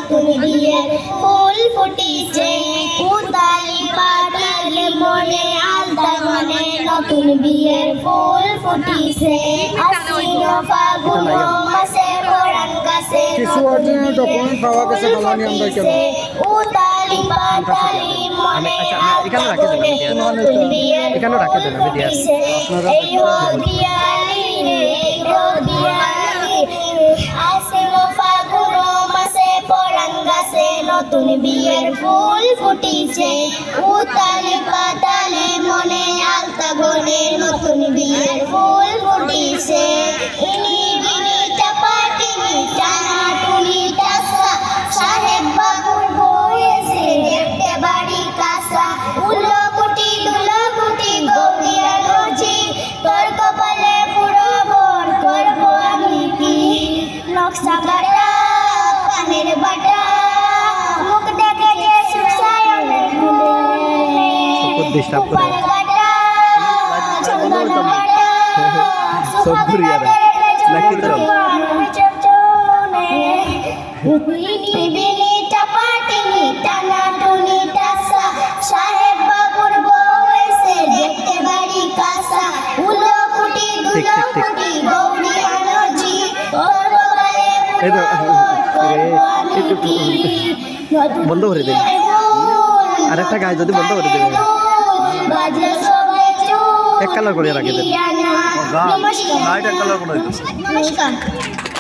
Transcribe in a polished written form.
নতুন বিয়ের ফুল ফুটিছে উতালি পাতালে মনে আলতা মনে নতুন বিয়ের ফুল ফুটিছে আশ্বিন ফাগুন মাসে পরাণ কাছে ডকুমেন্ট পাওয়া গেছে বলানি আমরা কেন উতালি পাতালি মনে আলতা মনে নতুন বিয়ের এখানে রাখে দেন আমি দিয়া এই হদিয়ালি এই হদিয়ালি আশ্বিন ফাগুন মাসে পরাণ গাছে নতুন বিয়ের ফুল ফুটিছে উতালি পাতালে মনে আলতা গনে নতুন বিয়ের ফুল ফুটিছে ইনি বিনি চাপাটিনি টানা টুনি টাসা সাহেব বাবুর বয়েছে দেখতে বাড়ি কাসা উলো কুটি দুলো কুটি গৌরিয়া নজি তোর কপালে পুরো ভোর করবো আমি কি নকশা কাটা কানের বাটা মুখ দেখে যে সুসায়নে ডিস্টার্ব করে চন্দন বাটা সব ঘুরিয়ে দেয় নাকি তো বিনি বিনি চাপাটিনি টানা টুনি টাসা সাহেব বাবুর বউয়েছে দেখতে বাড়ি কাসা উলো কুটি দুলো কুটি গৌরী আনোজি তোর কপালে এই তো বন্ধ করে দেন আরেকটা গায়ে যদি বন্ধ করে দেবেন এক কালার করে রাখে দেন নমস্কার।